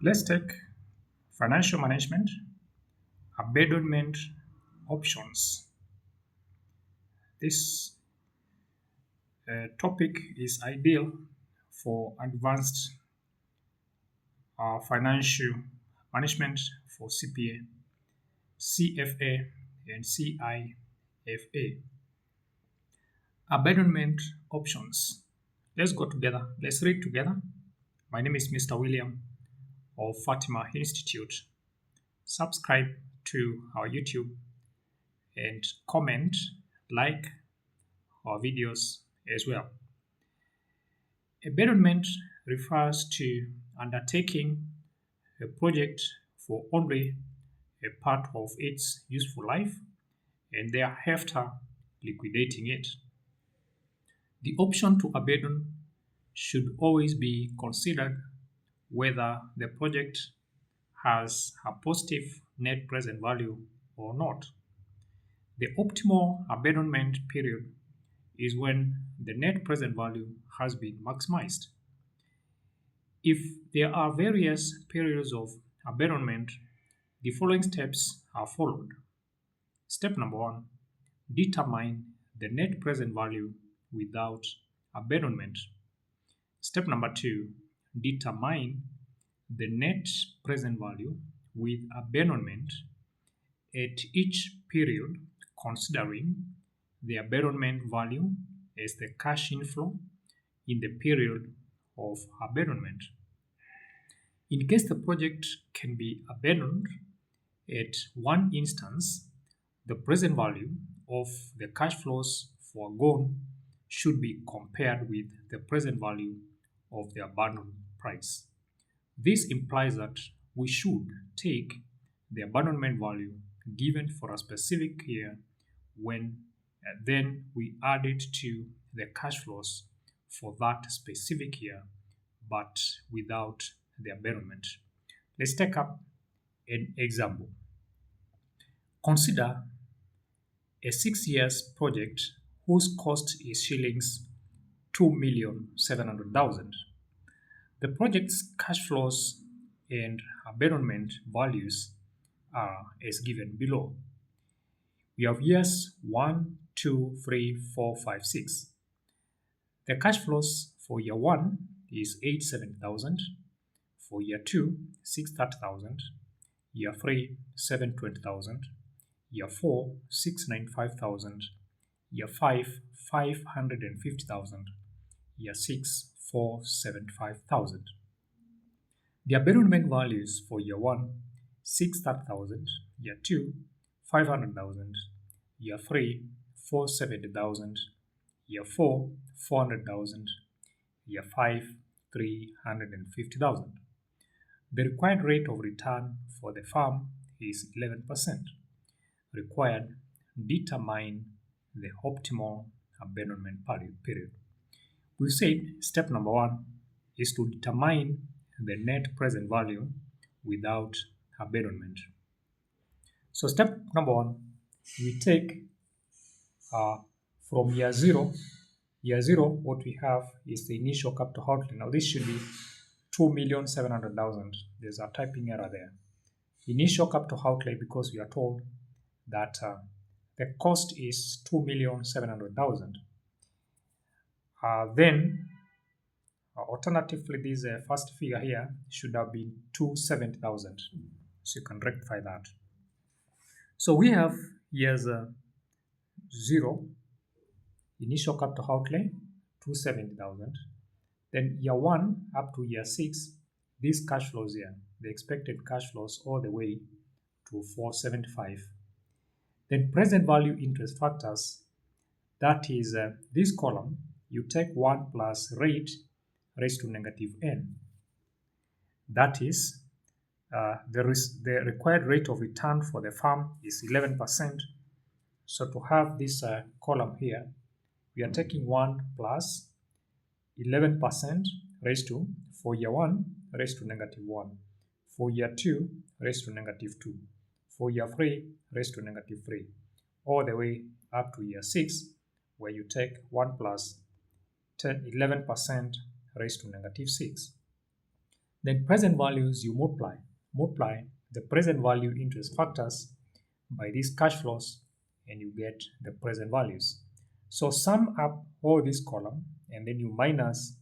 Let's take financial management, abandonment options. This topic is ideal for advanced financial management for CPA, CFA, and CIFA. Abandonment options. Let's go together. Let's read together. My name is Mr. William of Fatima Institute. Subscribe to our YouTube and comment, like our videos as well. Abandonment refers to undertaking a project for only a part of its useful life and thereafter liquidating it. The option to abandon should always be considered whether the project has a positive net present value or not. The optimal abandonment period is when the net present value has been maximized. If there are various periods of abandonment, the following steps are followed. Step number 1, determine the net present value without abandonment. Step number 2, determine the net present value with abandonment at each period, considering the abandonment value as the cash inflow in the period of abandonment. In case the project can be abandoned at one instance, the present value of the cash flows foregone should be compared with the present value of the abandoned price. This implies that we should take the abandonment value given for a specific year when then we add it to the cash flows for that specific year, but without the abandonment. Let's take up an example. Consider a 6 years project whose cost is shillings 2,700,000. The project's cash flows and abandonment values are as given below. We have years 1, 2, 3, 4, 5, 6. The cash flows for year 1 is 87,000, for year 2, 630,000, year 3, 720,000, year 4, 695,000, year 5, 550,000, year 6, 475,000. The abandonment values for year 1, 630,000, year 2, 500,000, year 3, 470,000, year 4, 400,000, year 5, 350,000. The required rate of return for the firm is 11%. Required, determine the optimal abandonment period. We said step number 1 is to determine the net present value without abandonment. So step number 1, we take from year 0. Year 0, what we have is the initial capital outlay. Now this should be 2,700,000. There's a typing error there. Initial capital outlay, because we are told that the cost is 2,700,000. Then, alternatively, this first figure here should have been 270,000. So you can rectify that. So we have years 0, initial capital outlay, 270,000. Then year 1 up to year 6, these cash flows here, the expected cash flows all the way to 475. Then present value interest factors, that is this column, you take 1 plus rate raised to negative n. That is, the required rate of return for the firm is 11%. So to have this column here, we are taking 1 plus 11% raised to, for year 1, raised to negative 1. For year 2, raised to negative 2. For year 3, raised to negative 3. All the way up to year 6, where you take 1 plus 11% raised to negative 6. Then present values, you multiply the present value interest factors by these cash flows, and you get the present values. So sum up all this column, and then you minus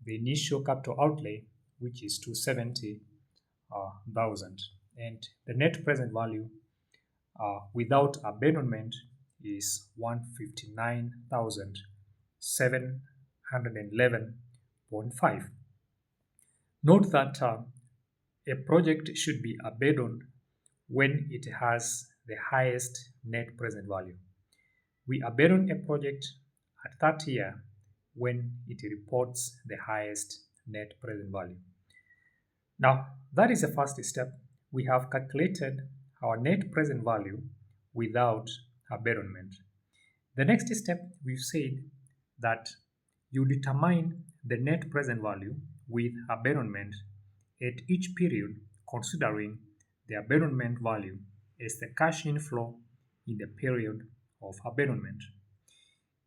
the initial capital outlay, which is 270,000, and the net present value without abandonment is 159,711.5. Note that a project should be abandoned when it has the highest net present value. We abandon a project at that year when it reports the highest net present value. Now, that is the first step. We have calculated our net present value without abandonment. The next step, we've said that you determine the net present value with abandonment at each period, considering the abandonment value as the cash inflow in the period of abandonment.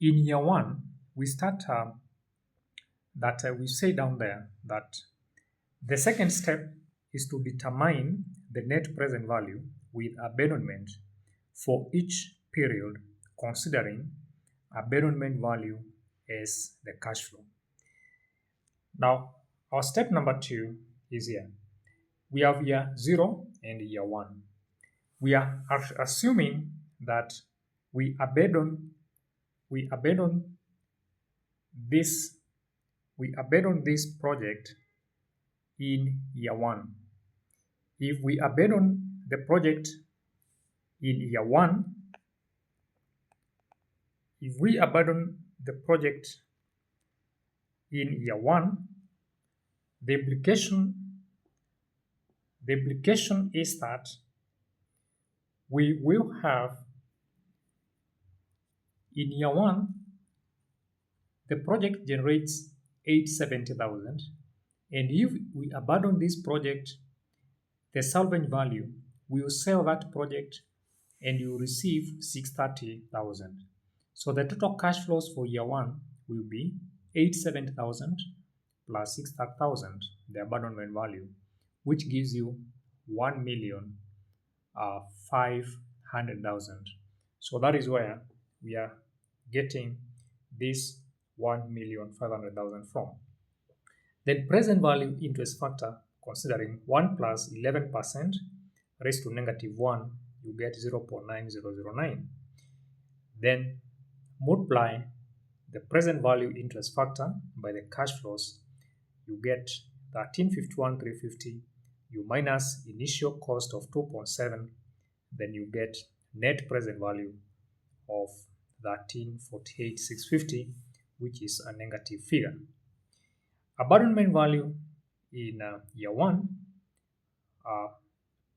In year one, we start we say down there that the second step is to determine the net present value with abandonment for each period, considering abandonment value as the cash flow. Now, our step number 2 is here. We have year 0 and year 1. We are assuming that we abandon this project in year 1. If we abandon the project in year 1, the implication is that we will have in year 1 the project generates 870,000, and if we abandon this project, the salvage value, we will sell that project and you will receive 630,000. So the total cash flows for year 1 will be 870,000 plus 630,000, the abandonment value, which gives you 1,500,000. So that is where we are getting this 1,500,000 from. Then present value interest factor, considering 1 plus 11% raised to negative 1, you get 0.9009. Then multiply the present value interest factor by the cash flows, you get 1351,350. You minus initial cost of 2.7, then you get net present value of 1348,650, which is a negative figure. Abandonment value in year 1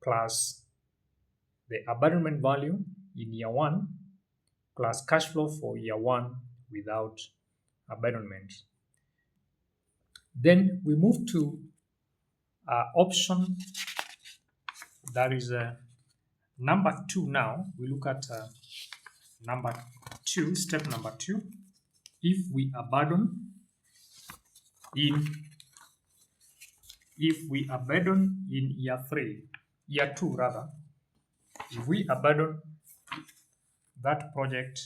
plus the abandonment value in year 1 plus cash flow for year 1 without abandonment. Then we move to option that is number 2 now. We look at number 2, step number 2. If we abandon in year 2 rather, if we abandon that project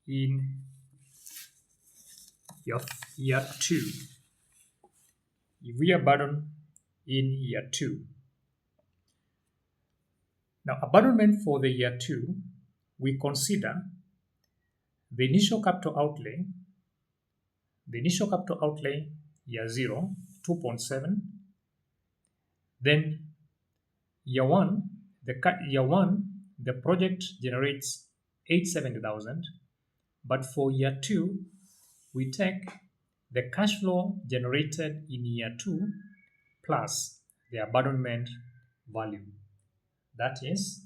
in year 2, now abandonment for the year 2, we consider the initial capital outlay year 0, 2.7. Then year 1, the project generates 870,000, but for year 2, we take the cash flow generated in year 2 plus the abandonment value. That is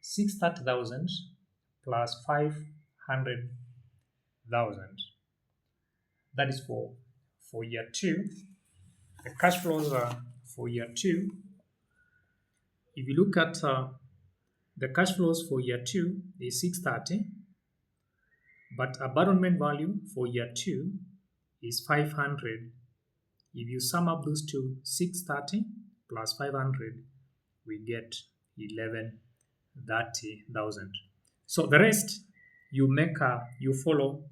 630,000 plus 500,000. That is for year 2. The cash flows for year 2. If you look at the cash flows for year 2 is 630, But abandonment value for year 2 is 500. If you sum up those two, 630 plus 500, we get 1130,000. So the rest, you follow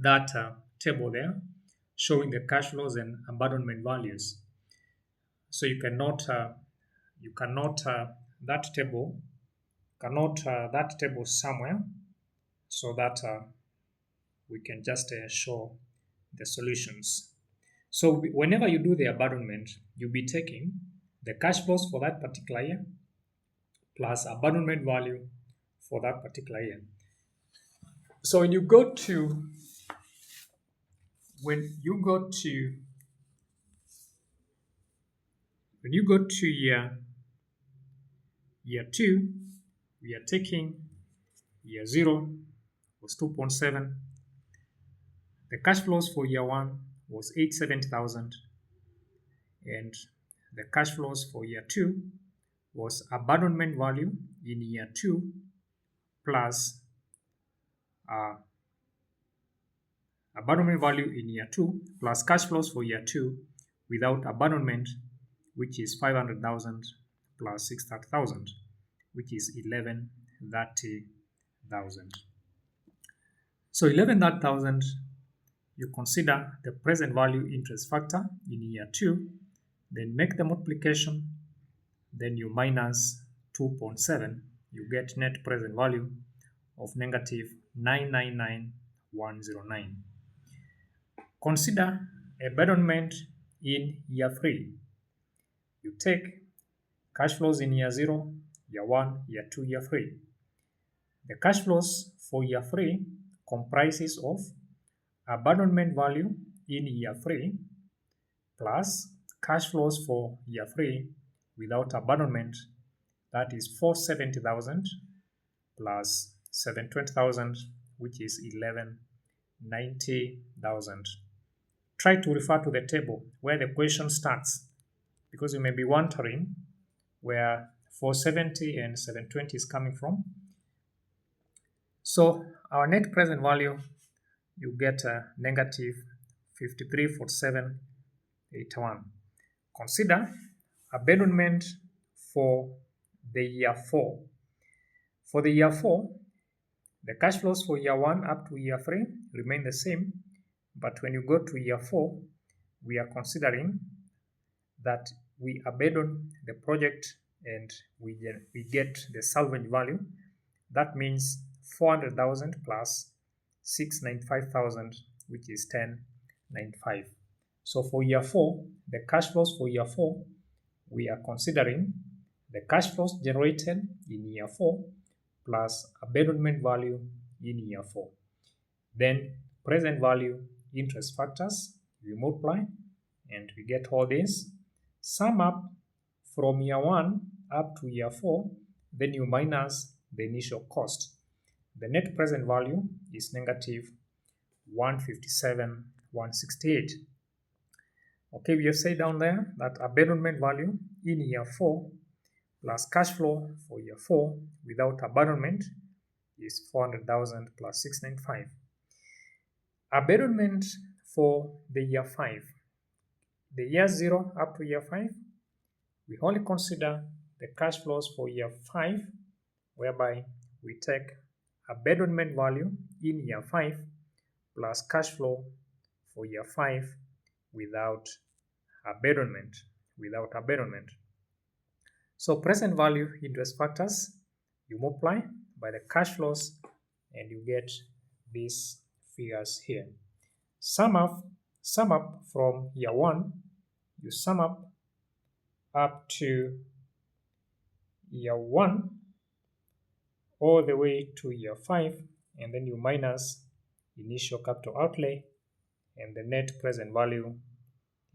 that table there, showing the cash flows and abandonment values. So that table somewhere, so that we can just show the solutions. So whenever you do the abandonment, you'll be taking the cash flows for that particular year plus abandonment value for that particular year. So when you go to year 2, we are taking year 0 was 2.7. The cash flows for year 1 was 870,000, and the cash flows for year 2 was abandonment value in year 2 plus abandonment value in year 2 plus cash flows for year 2 without abandonment, which is 500,000 plus 630,000, which is 1130,000. So 1130,000, you consider the present value interest factor in year 2, then make the multiplication, then you minus 2.7, you get net present value of negative 999,109. Consider abandonment in year 3. You take cash flows in year 0, year 1, year 2, year 3. The cash flows for year 3 comprises of abandonment value in year 3 plus cash flows for year 3 without abandonment, that is 470,000 plus 720,000, which is 1190,000. Try to refer to the table where the question starts, because you may be wondering where 470 and 720 is coming from. So our net present value, you get a negative 534781. Consider abandonment for the year 4. For the year 4, the cash flows for year 1 up to year 3 remain the same, but when you go to year 4, we are considering that we abandon the project and we get the salvage value. That means 400,000 plus 695,000, which is 1095. So for year 4, the cash flows for year 4, we are considering the cash flows generated in year 4 plus abandonment value in year 4. Then present value interest factors, we multiply and we get all this. Sum up from year 1 up to year 4, then you minus the initial cost. The net present value is negative 157,168. Okay, we have said down there that abandonment value in year 4 plus cash flow for year 4 without abandonment is 400,000 plus 695. Abandonment for the year 5. The year 0 up to year 5, we only consider the cash flows for year 5, whereby we take abandonment value in year 5 plus cash flow for year 5 without abandonment. So present value interest factors, you multiply by the cash flows and you get these figures here. Sum up from year 1, you sum up to year 1 all the way to year 5, and then you minus initial capital outlay, and the net present value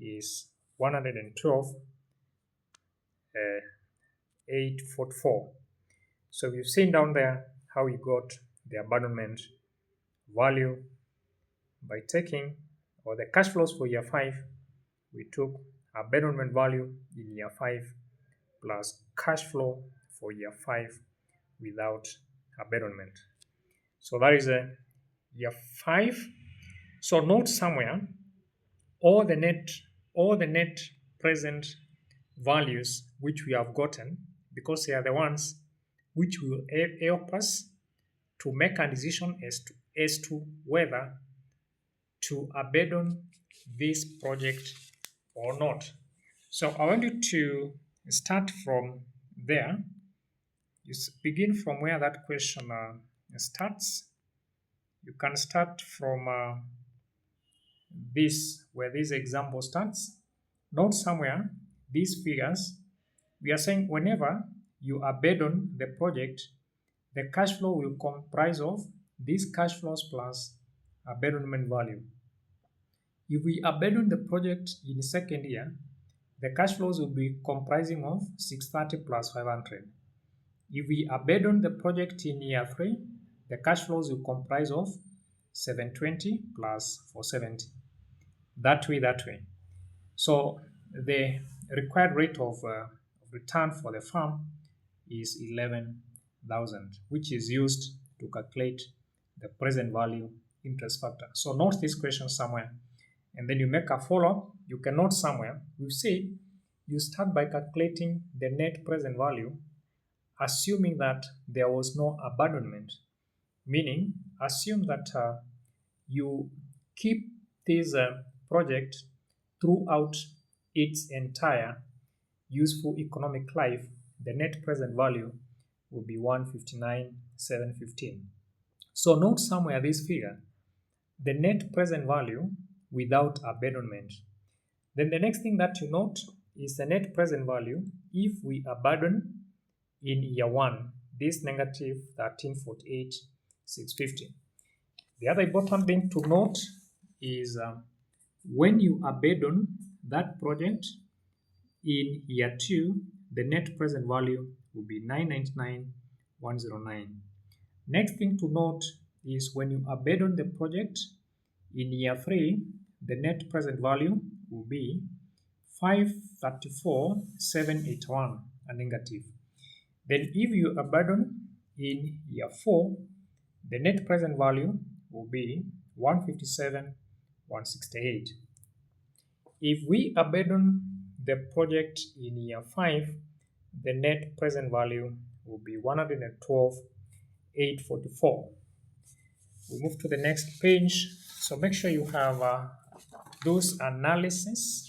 is 112,844. So we've seen down there how we got the abandonment value by taking, or the cash flows for year 5, we took abandonment value in year 5 plus cash flow for year 5 without abandonment. So that is year 5. So note somewhere all the net present values which we have gotten, because they are the ones which will help us to make a decision as to whether to abandon this project or not. So I want you to start from there. You begin from where that question starts. You can start from this, where this example starts. Note somewhere these figures. We are saying whenever you abandon the project, the cash flow will comprise of these cash flows plus abandonment value. If we abandon the project in the second year, the cash flows will be comprising of 630 plus 500. If we abandon the project in year 3, the cash flows will comprise of 720 plus 470. That way. So the required rate of return for the firm is 11,000, which is used to calculate the present value interest factor. So note this question somewhere, and then you make a follow-up. You can note somewhere. We've said you start by calculating the net present value, assuming that there was no abandonment, meaning assume that you keep this project throughout its entire useful economic life. The net present value will be 159,715. So note somewhere this figure, the net present value without abandonment. Then the next thing that you note is the net present value if we abandon in year 1, this negative 1348,650. The other important thing to note is when you abandon that project in year 2, the net present value will be 999,109. Next thing to note is when you abandon the project in year 3, the net present value will be 534,781, a negative. Then if you abandon in year 4, the net present value will be 157,168. If we abandon the project in year 5, the net present value will be 112,844. We move to the next page. So make sure you have those analysis.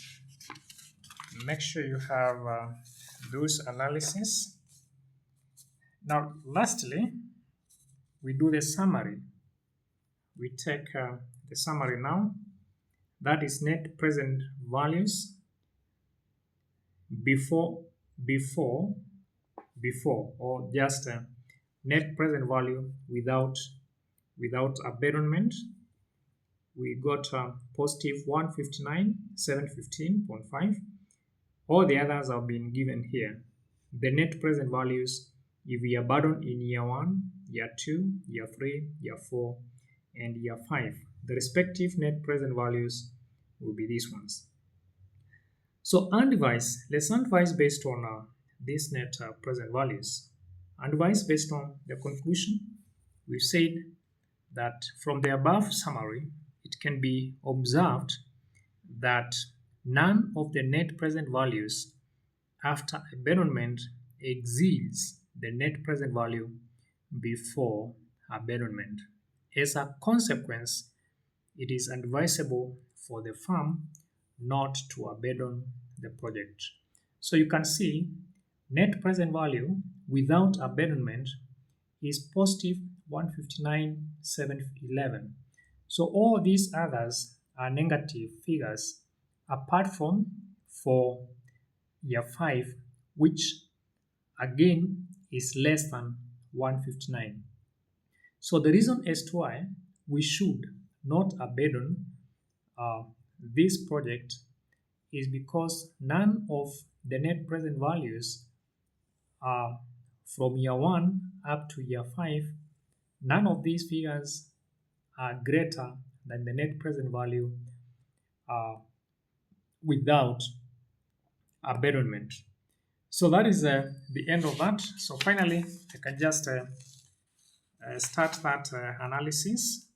Make sure you have those analysis. Now, lastly, we do the summary. We take the summary now. That is net present values before, or just net present value without abandonment. We got positive 159,715.5. All the others have been given here. The net present values if we abandon in year 1, year 2, year 3, year 4, and year 5. The respective net present values will be these ones. So undevised, let's undevised based on these net present values. Undevised based on the conclusion. We've said that from the above summary, it can be observed that none of the net present values after abandonment exceeds the net present value before abandonment. As a consequence, it is advisable for the firm not to abandon the project. So you can see net present value without abandonment is positive 159,711. So all these others are negative figures apart from for year 5, which again is less than 159. So the reason as to why we should not abandon this project is because none of the net present values from year 1 up to year 5, none of these figures are greater than the net present value without abandonment. So that is the end of that. So finally, I can just start that analysis,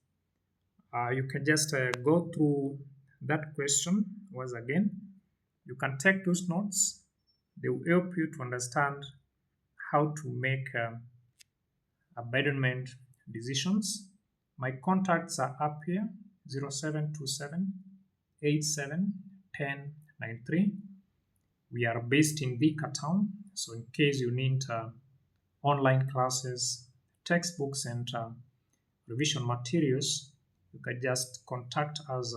you can just go through that question once again. You can take those notes. They will help you to understand how to make abandonment decisions. My contacts are up here: 0727 87 10 93. We are based in Dhaka town, so in case you need online classes, textbooks, and revision materials, you can just contact us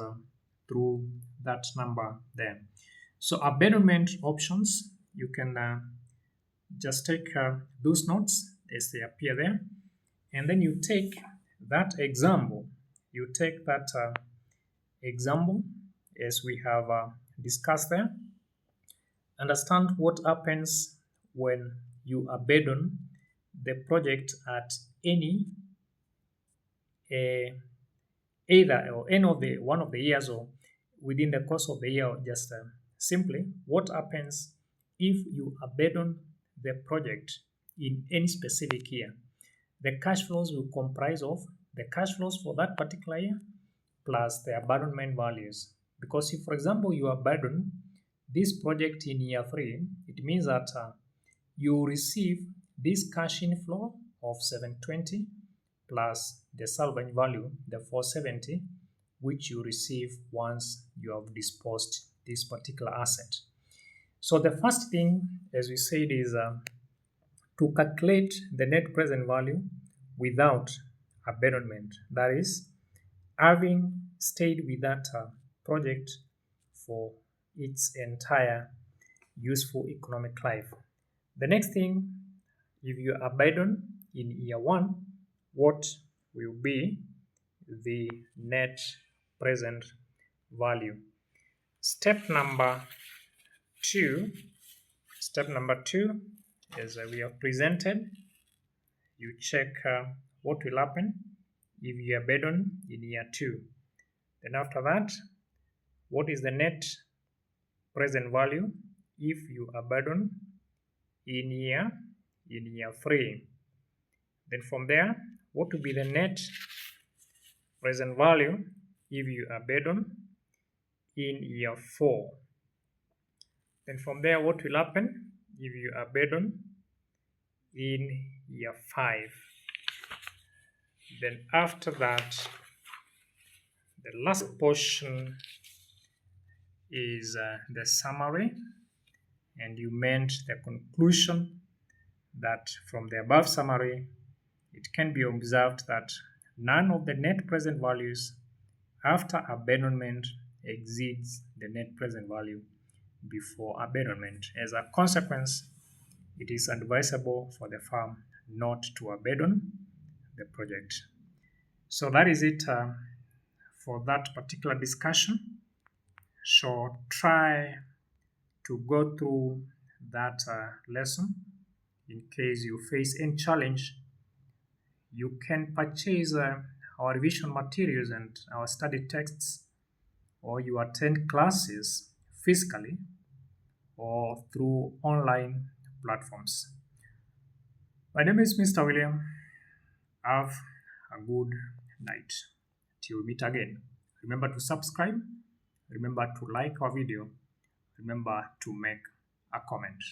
through that number there. So abandonment options, you can just take those notes as they appear there, and then you take that example. You take that example as we have discussed there. Understand what happens when you abandon the project at any either or any of the one of the years or within the course of the year. Just simply, what happens if you abandon the project in any specific year? The cash flows will comprise of the cash flows for that particular year plus the abandonment values. Because if, for example, you abandon this project in year 3, it means that you receive this cash inflow of 720 plus the salvage value, the 470, which you receive once you have disposed this particular asset. So the first thing, as we said, is to calculate the net present value without abandonment. That is, having stayed with that project for its entire useful economic life. The next thing, if you abandon in year 1, what will be the net present value? Step number 2 is we have presented. You check what will happen if you abandon in year 2. Then after that, what is the net present value if you abandon in year 3? Then from there, what will be the net present value if you abandon in year 4? Then from there, what will happen if you abandon in year 5? Then after that, the last portion is the summary, and you meant the conclusion that from the above summary, it can be observed that none of the net present values after abandonment exceeds the net present value before abandonment. As a consequence, it is advisable for the firm not to abandon the project. So that is it for that particular discussion. So try to go through that lesson. In case you face any challenge, you can purchase our revision materials and our study texts, or you attend classes physically or through online platforms. My name is Mr. William. Have a good night. Till we meet again. Remember to subscribe. Remember to like our video. Remember to make a comment.